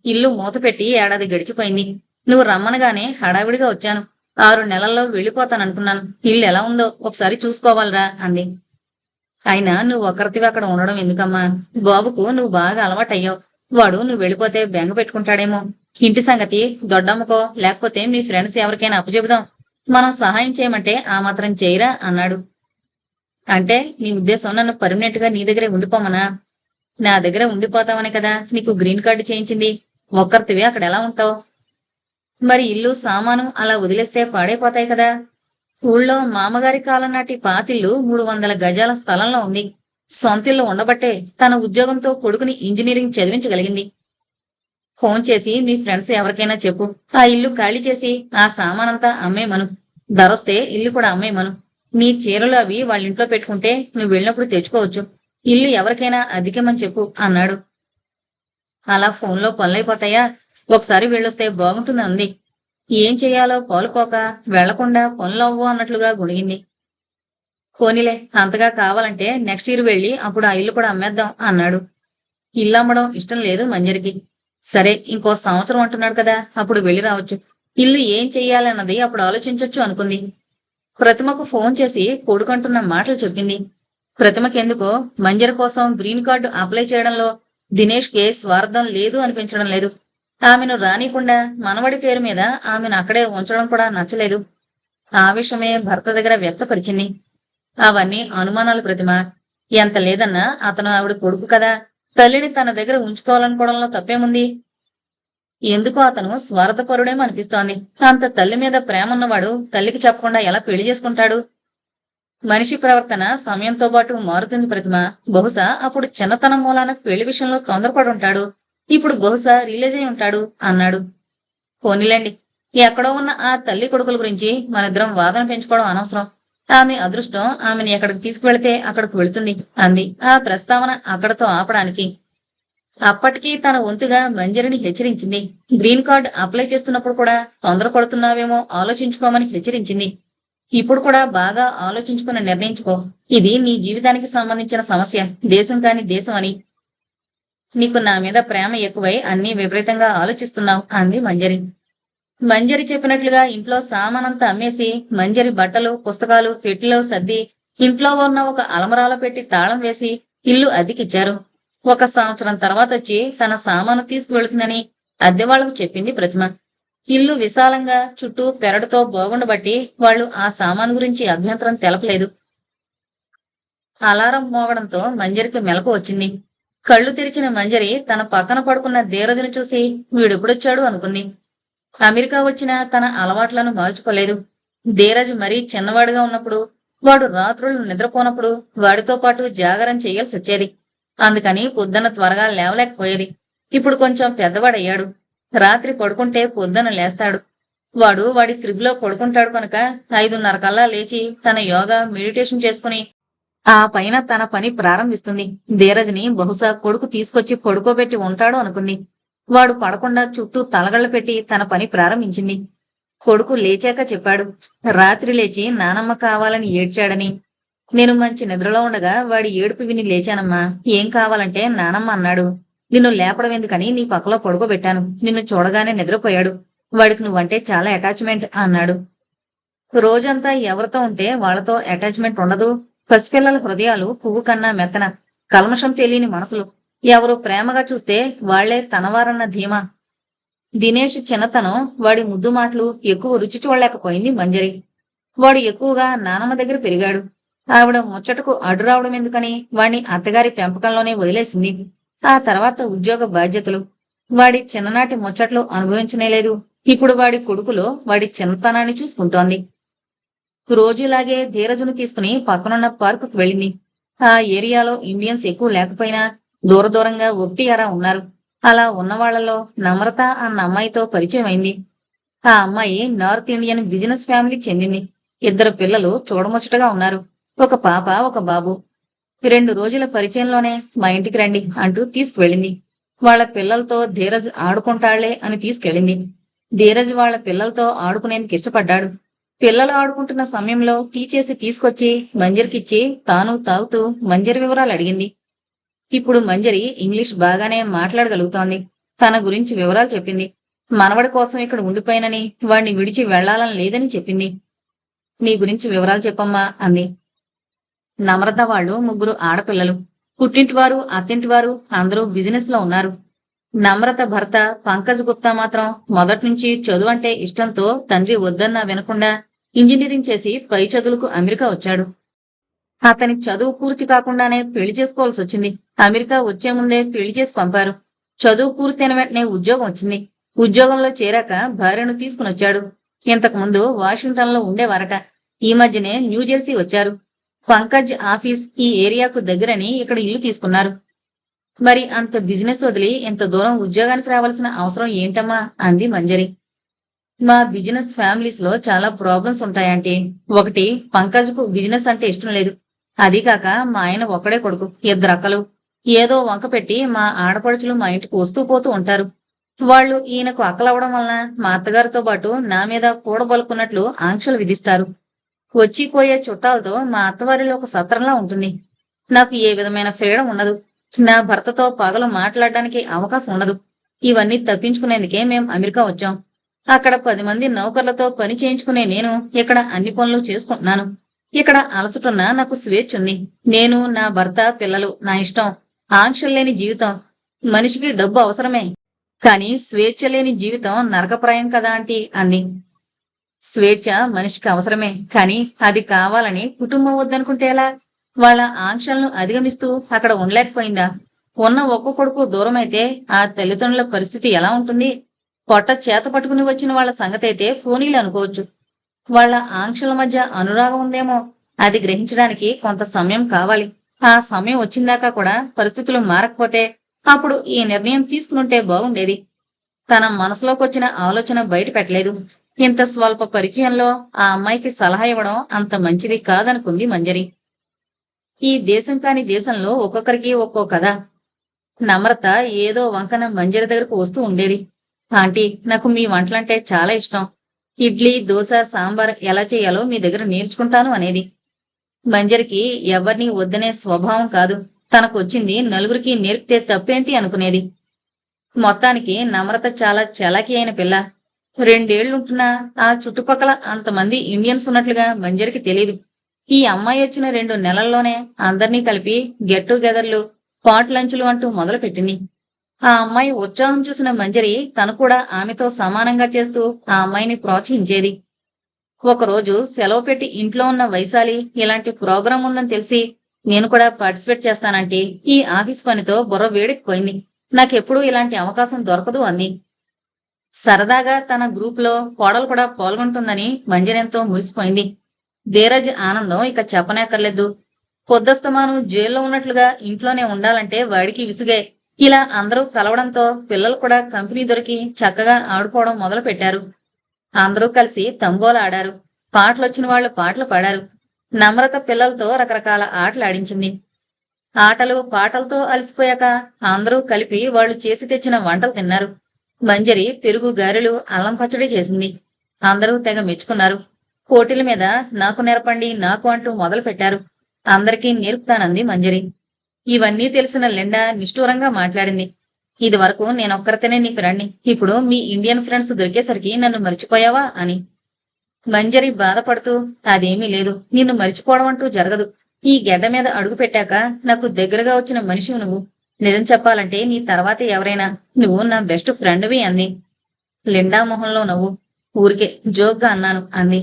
ఇల్లు మూతపెట్టి ఏడాది గడిచిపోయింది. నువ్వు రమ్మనగానే హడావిడిగా వచ్చాను. 6 నెలల్లో వెళ్లిపోతాననుకున్నాను. ఇల్లు ఎలా ఉందో ఒకసారి చూసుకోవాలరా అంది. అయినా నువ్వు ఒక్కరితివి అక్కడ ఉండడం ఎందుకమ్మా? బాబుకు నువ్వు బాగా అలవాటయ్యావు. వాడు నువ్వు వెళ్ళిపోతే బెంగ పెట్టుకుంటాడేమో. ఇంటి సంగతి దొడ్డమ్మకో లేకపోతే మీ ఫ్రెండ్స్ ఎవరికైనా అప్పచెబుదాం. మనం సహాయం చేయమంటే ఆ మాత్రం చేయరా అన్నాడు. అంటే నీ ఉద్దేశం నన్ను పర్మనెంట్ గా నీ దగ్గరే ఉండిపోమనా? నా దగ్గర ఉండిపోతామని కదా నీకు గ్రీన్ కార్డు చేయించింది. ఒక్కరితివి అక్కడ ఎలా ఉంటావు? మరి ఇల్లు సామాను అలా వదిలేస్తే పాడైపోతాయి కదా. ఊళ్ళో మామగారి కాలం నాటి పాతిల్లు 300 గజాల స్థలంలో ఉంది. సొంతిల్లు ఉండబట్టే తన ఉద్యోగంతో కొడుకుని ఇంజనీరింగ్ చదివించగలిగింది. ఫోన్ చేసి మీ ఫ్రెండ్స్ ఎవరికైనా చెప్పు. ఆ ఇల్లు ఖాళీ చేసి ఆ సామానంతా అమ్మేమను. ధరొస్తే ఇల్లు కూడా అమ్మేమను. నీ చీరలు అవి వాళ్ళింట్లో పెట్టుకుంటే నువ్వు వెళ్ళినప్పుడు తెచ్చుకోవచ్చు. ఇల్లు ఎవరికైనా అద్దెకిమ్మని చెప్పు అన్నాడు. అలా ఫోన్లో పనులైపోతాయా? ఒకసారి వెళ్ళొస్తే బాగుంటుంది అంది. ఏం చెయ్యాలో పోలుపోక వెళ్లకుండా పనులవ్వు అన్నట్లుగా గుణిగింది. పోనీలే, అంతగా కావాలంటే నెక్స్ట్ ఇయర్ వెళ్ళి అప్పుడు ఆ ఇల్లు కూడా అమ్మేద్దాం అన్నాడు. ఇల్లు అమ్మడం ఇష్టం లేదు మంజరికి. సరే, ఇంకో సంవత్సరం అంటున్నాడు కదా, అప్పుడు వెళ్ళి రావచ్చు. ఇల్లు ఏం చెయ్యాలన్నది అప్పుడు ఆలోచించొచ్చు అనుకుంది. ప్రతిమకు ఫోన్ చేసి కొడుకంటున్న మాటలు చెప్పింది. ప్రతిమకెందుకో మంజరి కోసం గ్రీన్ కార్డు అప్లై చేయడంలో దినేష్కే స్వార్థం లేదు అనిపించడం లేదు. ఆమెను రానికుండా మనవడి పేరు మీద ఆమెను అక్కడే ఉంచడం కూడా నచ్చలేదు. ఆ విషయమే భర్త దగ్గర వ్యక్తపరిచింది. అవన్నీ అనుమానాలు ప్రతిమ. ఎంత లేదన్నా అతను ఆవిడ కొడుకు కదా, తల్లిని తన దగ్గర ఉంచుకోవాలనుకోవడంలో తప్పేముంది? ఎందుకో అతను స్వార్థపరుడేమో అనిపిస్తోంది. అంత తల్లి మీద ప్రేమ ఉన్నవాడు తల్లికి చెప్పకుండా ఎలా పెళ్లి చేసుకుంటాడు? మనిషి ప్రవర్తన సమయంతో పాటు మారుతుంది ప్రతిమ. బహుశా అప్పుడు చిన్నతనం మూలాన పెళ్లి విషయంలో తొందరపడి ఉంటాడు. ఇప్పుడు బహుశా రిలీజ్ అయి ఉంటాడు అన్నాడు. పోనీలేండి. ఎక్కడో ఉన్న ఆ తల్లి కొడుకుల గురించి మనిద్దరం వాదన పెంచుకోవడం అనవసరం. ఆమె అదృష్టం ఆమెను ఎక్కడికి తీసుకువెళితే అక్కడికి వెళుతుంది అంది ఆ ప్రస్తావన అక్కడతో ఆపడానికి. అప్పటికీ తన వంతుగా మంజరిని హెచ్చరించింది. గ్రీన్ కార్డ్ అప్లై చేస్తున్నప్పుడు కూడా తొందరపడుతున్నావేమో ఆలోచించుకోమని హెచ్చరించింది. ఇప్పుడు కూడా బాగా ఆలోచించుకుని నిర్ణయించుకో. ఇది నీ జీవితానికి సంబంధించిన సమస్య, దేశం కాని దేశం అని. నీకు నా మీద ప్రేమ ఎక్కువై అన్నీ విపరీతంగా ఆలోచిస్తున్నావు అంది మంజరి. మంజరి చెప్పినట్లుగా ఇంట్లో సామానంతా అమ్మేసి మంజరి బట్టలు పుస్తకాలు పెట్టిలో సర్ది ఇంట్లో ఉన్న ఒక అలమరాలో పెట్టి తాళం వేసి ఇల్లు అద్దెకిచ్చారు. 1 సంవత్సరం తర్వాత వచ్చి తన సామాను తీసుకువెళుతుందని అద్దెవాళ్లకు చెప్పింది ప్రతిమ. ఇల్లు విశాలంగా చుట్టూ పెరడుతో బాగుండబట్టి వాళ్లు ఆ సామాను గురించి అభ్యంతరం తెలపలేదు. అలారం మోగడంతో మంజరికి మెలకు వచ్చింది. కళ్ళు తెరిచిన మంజరి తన పక్కన పడుకున్న ధీరజును చూసి వీడెప్పుడొచ్చాడు అనుకుంది. అమెరికా వచ్చినా తన అలవాట్లను మార్చుకోలేదు. ధీరజ్ మరీ చిన్నవాడుగా ఉన్నప్పుడు వాడు రాత్రులు నిద్రపోనప్పుడు వాడితో పాటు జాగరం చేయాల్సి వచ్చేది. అందుకని పొద్దున త్వరగా లేవలేకపోయేది. ఇప్పుడు కొంచెం పెద్దవాడయ్యాడు. రాత్రి పడుకుంటే పొద్దున లేస్తాడు. వాడి క్రిబ్లో పడుకుంటాడు కనుక 5:30 కల్లా లేచి తన యోగా మెడిటేషన్ చేసుకుని ఆ పైన తన పని ప్రారంభిస్తుంది. ధీరజ్ని బహుశా కొడుకు తీసుకొచ్చి పడుకోబెట్టి ఉంటాడు అనుకుంది. వాడు పడకుండా చుట్టూ తలగళ్లు పెట్టి తన పని ప్రారంభించింది. కొడుకు లేచాక చెప్పాడు. రాత్రి లేచి నానమ్మ కావాలని ఏడ్చాడని. నేను మంచి నిద్రలో ఉండగా వాడి ఏడుపు విని లేచానమ్మా. ఏం కావాలంటే నానమ్మ అన్నాడు. నిన్ను లేపడం ఎందుకని నీ పక్కలో పడుకోబెట్టాను. నిన్ను చూడగానే నిద్రపోయాడు. వాడికి నువ్వంటే చాలా అటాచ్మెంట్ అన్నాడు. రోజంతా ఎవరితో ఉంటే వాళ్లతో అటాచ్మెంట్ ఉండదు. పసిపిల్లల హృదయాలు పువ్వు కన్నా మెత్తన, కల్మషం తెలియని మనసులు. ఎవరు ప్రేమగా చూస్తే వాళ్లే తనవారన్న ధీమా. దినేష్ చిన్నతనం, వాడి ముద్దు మాటలు ఎక్కువ రుచి చూడలేకపోయింది మంజరి. వాడు ఎక్కువగా నానమ్మ దగ్గర పెరిగాడు. ఆవిడ ముచ్చటకు అడ్డు రావడం ఎందుకని వాణ్ణి అత్తగారి పెంపకంలోనే వదిలేసింది. ఆ తర్వాత ఉద్యోగ బాధ్యతలు. వాడి చిన్ననాటి ముచ్చట్లు అనుభవించనేలేదు. ఇప్పుడు వాడి కొడుకులో వాడి చిన్నతనాన్ని చూసుకుంటోంది. రోజులాగే ధీరజును తీసుకుని పక్కనున్న పార్కుకు వెళ్ళింది. ఆ ఏరియాలో ఇండియన్స్ ఎక్కువ లేకపోయినా దూర దూరంగా 1 ఉన్నారు. అలా ఉన్నవాళ్లలో నమ్రత అన్న అమ్మాయితో పరిచయం అయింది. ఆ అమ్మాయి నార్త్ ఇండియన్ బిజినెస్ ఫ్యామిలీకి చెందింది. 2 పిల్లలు చూడముచ్చటగా ఉన్నారు. ఒక పాప, ఒక బాబు. 2 రోజుల పరిచయంలోనే మా ఇంటికి రండి అంటూ తీసుకువెళ్ళింది. వాళ్ల పిల్లలతో ధీరజ్ ఆడుకుంటాళ్లే అని తీసుకెళ్ళింది. ధీరజ్ వాళ్ల పిల్లలతో ఆడుకునేందుకు ఇష్టపడ్డాడు. పిల్లలు ఆడుకుంటున్న సమయంలో టీ చేసి తీసుకొచ్చి మంజరికిచ్చి తాను తాగుతూ మంజరి వివరాలు అడిగింది. ఇప్పుడు మంజరి ఇంగ్లీష్ బాగానే మాట్లాడగలుగుతోంది. తన గురించి వివరాలు చెప్పింది. మనవడి కోసం ఇక్కడ ఉండిపోయినని, వాణ్ణి విడిచి వెళ్లాలని లేదని చెప్పింది. నీ గురించి వివరాలు చెప్పమ్మా అంది. నమ్రత వాళ్ళు 3 ఆడపిల్లలు. పుట్టింటివారు, అత్తింటివారు అందరూ బిజినెస్ లో ఉన్నారు. నమ్రత భర్త పంకజ్ గుప్తా మాత్రం మొదట్నుంచి చదువు అంటే ఇష్టంతో తండ్రి వద్దన్నా వినకుండా ఇంజనీరింగ్ చేసి పై చదువులకు అమెరికా వచ్చాడు. అతని చదువు పూర్తి కాకుండానే పెళ్లి చేసుకోవాల్సి వచ్చింది. అమెరికా వచ్చే ముందే పెళ్లి చేసి పంపారు. చదువు పూర్తయిన వెంటనే ఉద్యోగం వచ్చింది. ఉద్యోగంలో చేరాక భార్యను తీసుకునొచ్చాడు. ఇంతకుముందు వాషింగ్టన్ లో ఉండేవారట. ఈ మధ్యనే న్యూజెర్సీ వచ్చారు. పంకజ్ ఆఫీస్ ఈ ఏరియాకు దగ్గరని ఇక్కడ ఇల్లు తీసుకున్నారు. మరి అంత బిజినెస్ వదిలి ఇంత దూరం ఉద్యోగానికి రావాల్సిన అవసరం ఏంటమ్మా అంది మంజరి. మా బిజినెస్ ఫ్యామిలీస్ లో చాలా ప్రాబ్లమ్స్ ఉంటాయంటే. ఒకటి, పంకజ్కు బిజినెస్ అంటే ఇష్టం లేదు. అదీకాక మా ఆయన ఒక్కడే కొడుకు, 2 అక్కలు. ఏదో వంక పెట్టి మా ఆడపడుచులు మా ఇంటికి వస్తూ పోతూ ఉంటారు. వాళ్ళు ఈయనకు అక్కలవడం వలన మా అత్తగారితో పాటు నా మీద కూడబలుకున్నట్లు ఆంక్షలు విధిస్తారు. వచ్చిపోయే చుట్టాలతో మా అత్తవారిలో ఒక సత్రంలా ఉంటుంది. నాకు ఏ విధమైన ఫ్రీడమ్ ఉండదు. నా భర్తతో పగలు మాట్లాడడానికి అవకాశం ఉండదు. ఇవన్నీ తప్పించుకునేందుకే మేం అమెరికా వచ్చాం. అక్కడ 10 మంది నౌకర్లతో పని చేయించుకునే నేను ఇక్కడ అన్ని పనులు చేసుకుంటున్నాను. ఇక్కడ అలసటున్నా నాకు స్వేచ్ఛ ఉంది. నేను, నా భర్త, పిల్లలు నా ఇష్టం. ఆంక్షలు లేని జీవితం. మనిషికి డబ్బు అవసరమే, కానీ స్వేచ్ఛ లేని జీవితం నరకప్రాయం కదా ఆంటీ అంది. స్వేచ్ఛ మనిషికి అవసరమే, కానీ అది కావాలని కుటుంబం వద్దనుకుంటే ఎలా? వాళ్ళ ఆంక్షలను అధిగమిస్తూ అక్కడ ఉండలేకపోయిందా? ఉన్న ఒక్క కొడుకు దూరమైతే ఆ తల్లిదండ్రుల పరిస్థితి ఎలా ఉంటుంది? పొట్ట చేత పట్టుకుని వచ్చిన వాళ్ళ సంగతైతే పోనీలు అనుకోవచ్చు. వాళ్ళ ఆంక్షల మధ్య అనురాగం ఉందేమో. అది గ్రహించడానికి కొంత సమయం కావాలి. ఆ సమయం వచ్చిందాకా కూడా పరిస్థితులు మారకపోతే అప్పుడు ఈ నిర్ణయం తీసుకునుంటే బాగుండేది. తన మనసులోకొచ్చిన ఆలోచన బయట పెట్టలేదు. ఇంత స్వల్ప పరిచయంలో ఆ అమ్మాయికి సలహా ఇవ్వడం అంత మంచిది కాదనుకుంది మంజరి. ఈ దేశం కాని దేశంలో ఒక్కొక్కరికి ఒక్కో కథ. నమ్రత ఏదో వంకన మంజరి దగ్గరకు వస్తూ ఉండేది. ఆంటీ, నాకు మీ వంటలంటే చాలా ఇష్టం. ఇడ్లీ, దోశ, సాంబార్ ఎలా చేయాలో మీ దగ్గర నేర్చుకుంటాను అనేది. మంజరికి ఎవరినీ వద్దనే స్వభావం కాదు. తనకొచ్చింది నలుగురికి నేర్పితే తప్పేంటి అనుకునేది. మొత్తానికి నమ్రత చాలా చలాకీ అయిన పిల్ల. 2 ఏళ్లుంటున్నా ఆ చుట్టుపక్కల అంతమంది ఇండియన్స్ ఉన్నట్లుగా మంజరికి తెలీదు. ఈ అమ్మాయి వచ్చిన 2 నెలల్లోనే అందర్నీ కలిపి గెట్ టుగెదర్లు, పాట్ లంచ్లు అంటూ మొదలుపెట్టింది. ఆ అమ్మాయి ఉత్సాహం చూసిన మంజరి తను కూడా ఆమెతో సమానంగా చేస్తూ ఆ అమ్మాయిని ప్రోత్సహించేది. ఒకరోజు సెలవు పెట్టి ఇంట్లో ఉన్న వైశాలి ఇలాంటి ప్రోగ్రాం ఉందని తెలిసి నేను కూడా పార్టిసిపేట్ చేస్తానంటే ఈ ఆఫీస్ పనితో బుర్ర వేడెక్కిపోయింది. నాకెప్పుడూ ఇలాంటి అవకాశం దొరకదు అంది. సరదాగా తన గ్రూప్ లో కోడలు కూడా పాల్గొంటుందని మంజరెంతో మురిసిపోయింది. ధీరజ్ ఆనందం ఇక చెప్పనేక్కర్లేదు. పొద్దస్తమాను జైల్లో ఉన్నట్లుగా ఇంట్లోనే ఉండాలంటే వాడికి విసుగే. ఇలా అందరూ కలవడంతో పిల్లలు కూడా కంపెనీ దొరికి చక్కగా ఆడుకోవడం మొదలు పెట్టారు. అందరూ కలిసి తంబోలా ఆడారు. పాటలొచ్చిన వాళ్ళు పాటలు పాడారు. నమ్రత పిల్లలతో రకరకాల ఆటలు ఆడించింది. ఆటలు పాటలతో అలసిపోయాక అందరూ కలిపి వాళ్ళు చేసి తెచ్చిన వంటలు తిన్నారు. మంజరి పెరుగు, గారెలు, అల్లం పచ్చడి చేసింది. అందరూ తెగ మెచ్చుకున్నారు. పోటీల మీద నాకు నేర్పండి నాకు అంటూ మొదలు పెట్టారు. అందరికీ నేర్పుతానంది మంజరి. ఇవన్నీ తెలిసిన లిండా నిష్ఠూరంగా మాట్లాడింది. ఇది వరకు నేనొక్కరితేనే నీ ఫ్రెండ్ని, ఇప్పుడు మీ ఇండియన్ ఫ్రెండ్స్ దొరికేసరికి నన్ను మర్చిపోయావా అని. మంజరి బాధపడుతూ, అదేమీ లేదు, నిన్ను మర్చిపోవడం అంటూ జరగదు. ఈ గెడ్డ మీద అడుగు పెట్టాక నాకు దగ్గరగా వచ్చిన మనిషివి నువ్వు. నిజం చెప్పాలంటే నీ తర్వాతే ఎవరైనా. నువ్వు నా బెస్ట్ ఫ్రెండ్వి అంది. లిండా మొహంలో నవ్వు. ఊరికే జోక్గా అన్నాను అంది.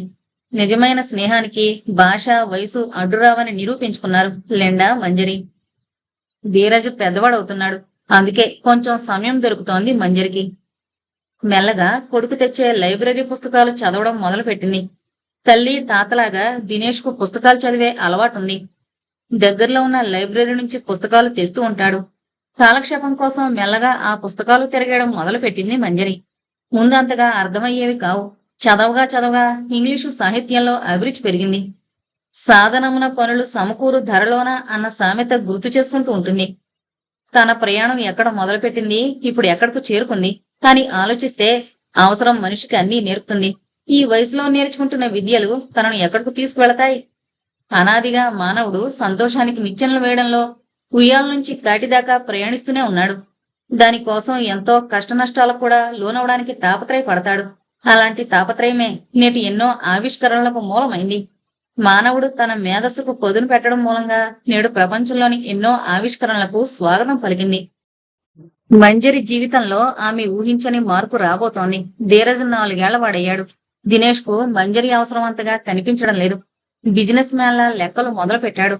నిజమైన స్నేహానికి భాష, వయసు అడ్డురావని నిరూపించుకున్నారు లిండా, మంజరి. ధీరజ్ పెద్దవాడవుతున్నాడు. అందుకే కొంచెం సమయం దొరుకుతోంది మంజరికి. మెల్లగా కొడుకు తెచ్చే లైబ్రరీ పుస్తకాలు చదవడం మొదలుపెట్టింది. తల్లి తాతలాగా దినేష్ కు పుస్తకాలు చదివే అలవాటుంది. దగ్గరలో ఉన్న లైబ్రరీ నుంచి పుస్తకాలు తెస్తూ ఉంటాడు. కాలక్షేపం కోసం మెల్లగా ఆ పుస్తకాలు తిరగడం మొదలుపెట్టింది మంజరి. ముందంతగా అర్థమయ్యేవి కావు. చదవగా చదవగా ఇంగ్లీషు సాహిత్యంలో అభిరుచి పెరిగింది. సాధనమున పనులు సమకూరు ధరలోన అన్న సామెత గుర్తు చేసుకుంటూ ఉంటుంది. తన ప్రయాణం ఎక్కడ మొదలుపెట్టింది, ఇప్పుడు ఎక్కడకు చేరుకుంది అని ఆలోచిస్తే అవసరం మనిషికి అన్నీ నేర్పుతుంది. ఈ వయసులో నేర్చుకుంటున్న విద్యలు తనను ఎక్కడకు తీసుకువెళతాయి? అనాదిగా మానవుడు సంతోషానికి నిచ్చెనలు వేయడంలో ఉయ్యాల నుంచి కాటిదాకా ప్రయాణిస్తూనే ఉన్నాడు. దానికోసం ఎంతో కష్టనష్టాలకు కూడా లోనవడానికి తాపత్రయపడతాడు. అలాంటి తాపత్రయమే నేటి ఎన్నో ఆవిష్కరణలకు మూలమైంది. మానవుడు తన మేధస్సుకు పొదును పెట్టడం మూలంగా నేడు ప్రపంచంలోని ఎన్నో ఆవిష్కరణలకు స్వాగతం పలికింది. మంజరి జీవితంలో ఆమె ఊహించని మార్పు రాబోతోంది. ధీరజ్ 4 ఏళ్ల వాడయ్యాడు. దినేష్ కు మంజరి అవసరం అంతగా కనిపించడం లేదు. బిజినెస్ మ్యాన్ల లెక్కలు మొదలు పెట్టాడు.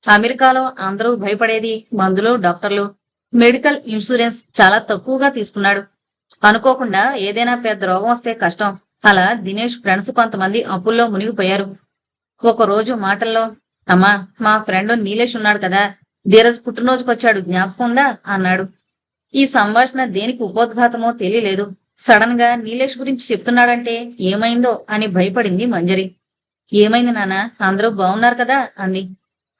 అమెరికాలో అందరూ భయపడేది మందులు, డాక్టర్లు, మెడికల్ ఇన్సూరెన్స్ చాలా తక్కువగా తీసుకున్నాడు. అనుకోకుండా ఏదైనా పెద్ద రోగం వస్తే కష్టం. అలా దినేష్ ఫ్రెండ్స్ కొంతమంది అప్పుల్లో మునిగిపోయారు. ఒకరోజు మాటల్లో, అమ్మా, మా ఫ్రెండ్ నీలేష్ ఉన్నాడు కదా, ధీరజ్ పుట్టినరోజుకొచ్చాడు, జ్ఞాపకం ఉందా అన్నాడు. ఈ సంభాషణ దేనికి ఉపోద్ఘాతమో తెలియలేదు. సడన్ గా నీలేష్ గురించి చెప్తున్నాడంటే ఏమైందో అని భయపడింది మంజరి. ఏమైంది నాన్న, అందరూ బాగున్నారు కదా అంది.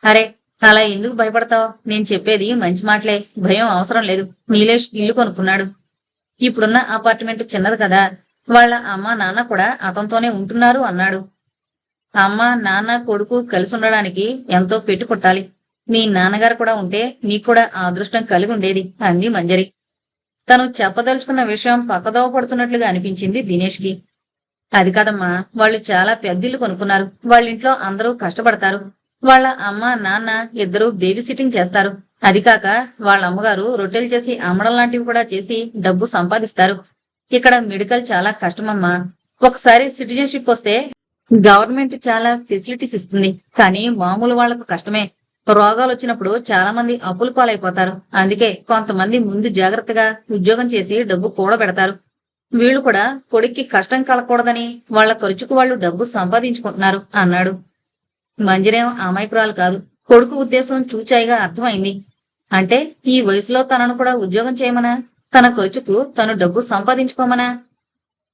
అరే, అలా ఎందుకు భయపడతావు? నేను చెప్పేది మంచి మాటలే, భయం అవసరం లేదు. నీలేష్ ఇల్లు కొనుక్కున్నాడు. ఇప్పుడున్న అపార్ట్మెంట్ చిన్నది కదా, వాళ్ళ అమ్మ నాన్న కూడా అతనితోనే ఉంటున్నారు అన్నాడు. అమ్మ నాన్న కొడుకు కలిసి ఉండడానికి ఎంతో పెట్టి పుట్టాలి. మీ నాన్నగారు కూడా ఉంటే నీకు కూడా ఆ అదృష్టం కలిగి ఉండేది అంది మంజరి. తను చెప్పదలుచుకున్న విషయం పక్కదోవ పడుతున్నట్లుగా అనిపించింది దినేష్ కి. అది కాదమ్మా, వాళ్ళు చాలా పెద్దిల్లు కొనుక్కున్నారు. వాళ్ళింట్లో అందరూ కష్టపడతారు. వాళ్ళ అమ్మ నాన్న ఇద్దరూ బేబీ సిట్టింగ్ చేస్తారు. అది కాక వాళ్ళ అమ్మగారు రొట్టెలు చేసి అమ్మడం లాంటివి కూడా చేసి డబ్బు సంపాదిస్తారు. ఇక్కడ మెడికల్ చాలా కష్టమమ్మా. ఒకసారి సిటిజన్షిప్ వస్తే గవర్నమెంట్ చాలా ఫెసిలిటీస్ ఇస్తుంది. కానీ మామూలు వాళ్లకు కష్టమే. రోగాలు వచ్చినప్పుడు చాలా మంది అప్పుల పాలైపోతారు. అందుకే కొంతమంది ముందు జాగ్రత్తగా ఉద్యోగం చేసి డబ్బు కూడబెడతారు. వీళ్ళు కూడా కొడుక్కి కష్టం కలగకూడదని వాళ్ళ ఖర్చుకు వాళ్ళు డబ్బు సంపాదించుకుంటున్నారు అన్నాడు. మంజరేం అమాయకురాలు కాదు. కొడుకు ఉద్దేశం చూచాయిగా అర్థమైంది. అంటే ఈ వయసులో తనను కూడా ఉద్యోగం చేయమనా, తన ఖర్చుకు తను డబ్బు సంపాదించుకోమనా?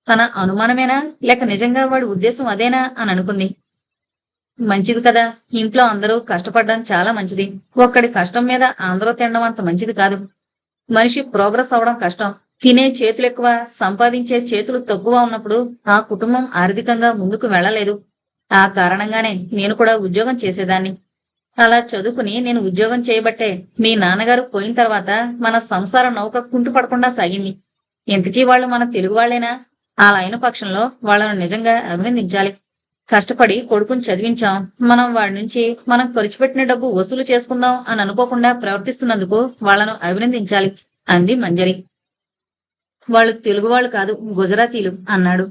తన అనుమానమేనా, లేక నిజంగా వాడి ఉద్దేశం అదేనా అని అనుకుంది. మంచిది కదా, ఇంట్లో అందరూ కష్టపడడం చాలా మంచిది. ఒక్కడి కష్టం మీద అందరూ తినడం అంత మంచిది కాదు. మనిషి ప్రోగ్రెస్ అవడం కష్టం. తినే చేతులు ఎక్కువ, సంపాదించే చేతులు తక్కువ ఉన్నప్పుడు ఆ కుటుంబం ఆర్థికంగా ముందుకు వెళ్ళలేదు. ఆ కారణంగానే నేను కూడా ఉద్యోగం చేసేదాన్ని. అలా చదువుకుని నేను ఉద్యోగం చేయబట్టే మీ నాన్నగారు పోయిన తర్వాత మన సంసార నౌక కుంటు పడకుండా సాగింది. ఇంతకీ వాళ్ళు మన తెలుగు వాళ్లేనా? అలా అయిన పక్షంలో వాళ్ళను నిజంగా అభినందించాలి. కష్టపడి కొడుకుని చదివించాం, మనం వాడి నుంచి మనం ఖర్చు పెట్టిన డబ్బు వసూలు చేసుకుందాం అని అనుకోకుండా ప్రవర్తిస్తున్నందుకు వాళ్ళను అభినందించాలి అంది మంజరి. వాళ్ళు తెలుగు వాళ్ళు కాదు, గుజరాతీలు అన్నాడు.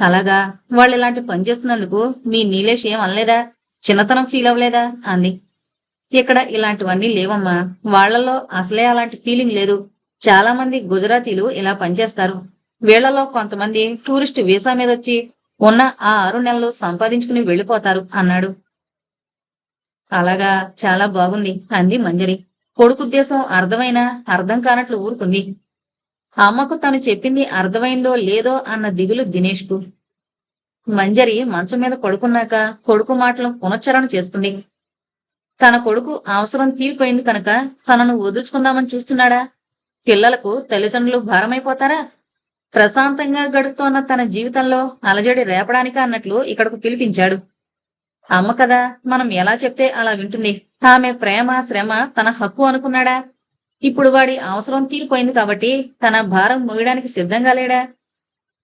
అలాగా, వాళ్ళు ఇలాంటి పని చేస్తున్నందుకు మీ నీలేష్ ఏం అనలేదా? చిన్నతనం ఫీల్ అవ్వలేదా అంది. ఇక్కడ ఇలాంటివన్నీ లేవమ్మా. వాళ్లలో అసలే అలాంటి ఫీలింగ్ లేదు. చాలా మంది గుజరాతీలు ఇలా పనిచేస్తారు. వీళ్లలో కొంతమంది టూరిస్ట్ వీసా మీద వచ్చి ఉన్న ఆ 6 నెలలు సంపాదించుకుని వెళ్లిపోతారు అన్నాడు. అలాగా, చాలా బాగుంది అంది మంజరి. కొడుకుద్దేశం అర్థమైనా అర్థం కానట్లు ఊరుకుంది. అమ్మకు తను చెప్పింది అర్థమైందో లేదో అన్న దిగులు దినేష్కు. మంజరి మంచం మీద పడుకున్నాక కొడుకు మాటలు పునశ్చరణ చేసుకుంది. తన కొడుకు అవసరం తీరిపోయింది కనుక తనను వదులుచుకుందామని చూస్తున్నాడా? పిల్లలకు తల్లిదండ్రులు భారమైపోతారా? ప్రశాంతంగా గడుస్తోన్న తన జీవితంలో అలజడి రేపడానిక అన్నట్లు ఇక్కడకు పిలిపించాడు. అమ్మ కదా, మనం ఎలా చెప్తే అలా వింటుంది. ఆమె ప్రేమ శ్రమ తన హక్కు అనుకున్నాడా? ఇప్పుడు వాడి అవసరం తీరిపోయింది కాబట్టి తన భారం మోయడానికి సిద్ధంగా లేడా?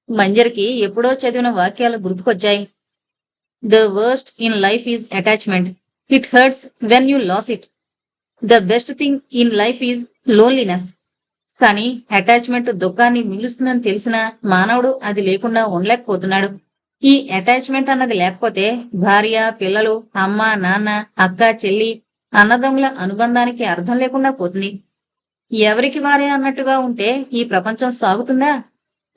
మంజరికి ఎప్పుడో చదివిన వాక్యాలు గుర్తుకొచ్చాయి. The worst in life is attachment. It hurts when you lose it. The best thing in life is loneliness. కానీ అటాచ్మెంట్ దుఃఖాన్ని మిగులుస్తుందని తెలిసినా మానవుడు అది లేకుండా ఉండలేకపోతున్నాడు. ఈ అటాచ్మెంట్ అన్నది లేకపోతే భార్య, పిల్లలు, అమ్మ, నాన్న, అక్క, చెల్లి, అన్నదమ్ముల అనుబంధానికి అర్థం లేకుండా పోతుంది. ఎవరికి వారే అన్నట్టుగా ఉంటే ఈ ప్రపంచం సాగుతుందా?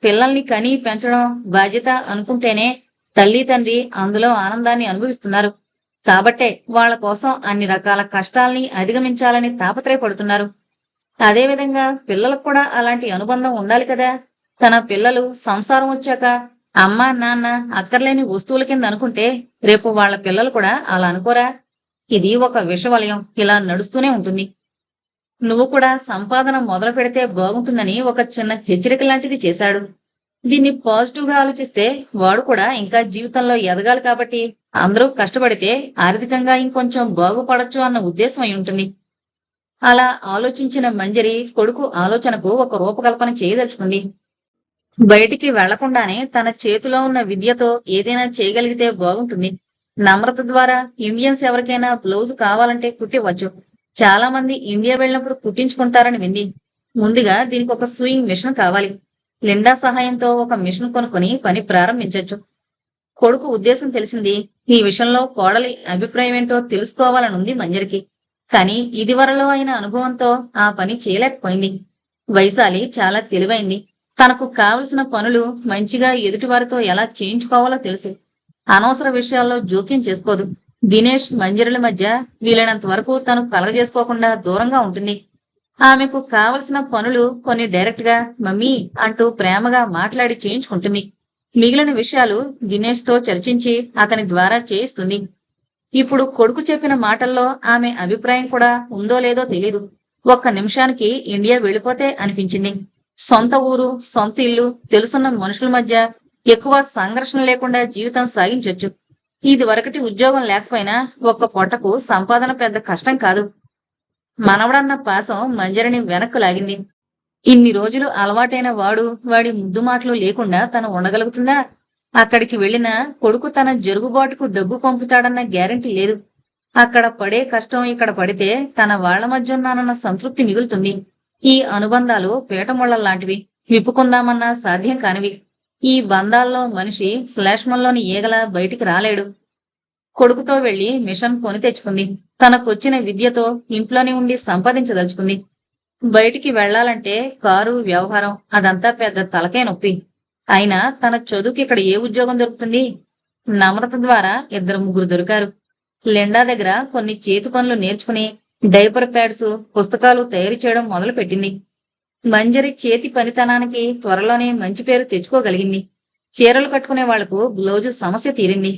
పిల్లల్ని కని పెంచడం బాధ్యత అనుకుంటేనే తల్లి తండ్రి అందులో ఆనందాన్ని అనుభవిస్తున్నారు. కాబట్టే వాళ్ల కోసం అన్ని రకాల కష్టాల్ని అధిగమించాలని తాపత్రయపడుతున్నారు. అదేవిధంగా పిల్లలకు కూడా అలాంటి అనుబంధం ఉండాలి కదా. తన పిల్లలు సంసారం వచ్చాక అమ్మ నాన్న అక్కర్లేని వస్తువుల కింద అనుకుంటే రేపు వాళ్ల పిల్లలు కూడా అలా అనుకోరా? ఇది ఒక విషవలయం, ఇలా నడుస్తూనే ఉంటుంది. నువ్వు కూడా సంపాదన మొదలు పెడితే బాగుంటుందని ఒక చిన్న హెచ్చరిక లాంటిది చేశాడు. దీన్ని పాజిటివ్ గా ఆలోచిస్తే వాడు కూడా ఇంకా జీవితంలో ఎదగాలి కాబట్టి అందరూ కష్టపడితే ఆర్థికంగా ఇంకొంచెం బాగుపడచ్చు అన్న ఉద్దేశం అయి ఉంటుంది. అలా ఆలోచించిన మంజరి కొడుకు ఆలోచనకు ఒక రూపకల్పన చేయదలుచుకుంది. బయటికి వెళ్లకుండానే తన చేతిలో ఉన్న విద్యతో ఏదైనా చేయగలిగితే బాగుంటుంది. నమ్రత ద్వారా ఇండియన్స్ ఎవరికైనా బ్లౌజ్ కావాలంటే కుట్టివచ్చు. చాలా మంది ఇండియా వెళ్ళినప్పుడు కుట్టించుకుంటారని వింది. ముందుగా దీనికి ఒక సూయింగ్ మిషన్ కావాలి. లిండా సహాయంతో ఒక మిషన్ కొనుక్కొని పని ప్రారంభించొచ్చు. కొడుకు ఉద్దేశం తెలిసింది. ఈ విషయంలో కోడలి అభిప్రాయం ఏంటో తెలుసుకోవాలనుంది మంజరికి. కాని ఇదివరలో అయిన అనుభవంతో ఆ పని చేయలేకపోయింది. వైశాలి చాలా తెలివైంది. తనకు కావలసిన పనులు మంచిగా ఎదుటివారితో ఎలా చేయించుకోవాలో తెలుసు. అనవసర విషయాల్లో జోక్యం చేసుకోదు. దినేష్ మంజరుల మధ్య వీలైనంత వరకు తను కలగజేసుకోకుండా దూరంగా ఉంటుంది. ఆమెకు కావలసిన పనులు కొన్ని డైరెక్ట్ గా మమ్మీ అంటూ ప్రేమగా మాట్లాడి చేయించుకుంటుంది. మిగిలిన విషయాలు దినేష్ తో చర్చించి అతని ద్వారా చేయిస్తుంది. ఇప్పుడు కొడుకు చెప్పిన మాటల్లో ఆమె అభిప్రాయం కూడా ఉందో లేదో తెలీదు. ఒక్క నిమిషానికి ఇండియా వెళ్ళిపోతే అనిపించింది. సొంత ఊరు, సొంత ఇల్లు, తెలుసున్న మనుషుల మధ్య ఎక్కువ సంఘర్షణ లేకుండా జీవితం సాగించొచ్చు. ఇది వరకటి ఉద్యోగం లేకపోయినా ఒక్క పొట్టకు సంపాదన పెద్ద కష్టం కాదు. మనవడన్న పాసం మంజరిని వెనక్కు లాగింది. ఇన్ని రోజులు అలవాటైన వాడి ముద్దు మాటలు లేకుండా తను ఉండగలుగుతుందా? అక్కడికి వెళ్లినా కొడుకు తన జరుగుబాటుకు డబ్బు పంపుతాడన్న గ్యారంటీ లేదు. అక్కడ పడే కష్టం ఇక్కడ పడితే తన వాళ్ల మధ్య ఉన్నానన్న సంతృప్తి మిగులుతుంది. ఈ అనుబంధాలు పీటముళ్లలాంటివి, విప్పుకుందామన్నా సాధ్యం కానివి. ఈ బంధాల్లో మనిషి శ్లేష్మంలోని ఈగలా బయటికి రాలేడు. కొడుకుతో వెళ్లి మిషన్ కొని తెచ్చుకుంది. తనకొచ్చిన విద్యతో ఇంట్లోనే ఉండి సంపాదించదలుచుకుంది. బయటికి వెళ్ళాలంటే కారు, వ్యవహారం అదంతా పెద్ద తలకాయ నొప్పి. అయినా తన చదువుకి ఇక్కడ ఏ ఉద్యోగం దొరుకుతుంది? నమ్రత ద్వారా ఇద్దరు ముగ్గురు దొరికారు. లిండా దగ్గర కొన్ని చేతి పనులు నేర్చుకుని డైపర్ ప్యాడ్స్, పుస్తకాలు తయారు చేయడం మొదలు పెట్టింది. మంజరి చేతి పనితనానికి త్వరలోనే మంచి పేరు తెచ్చుకోగలిగింది. చీరలు కట్టుకునే వాళ్లకు బ్లౌజు సమస్య తీరింది.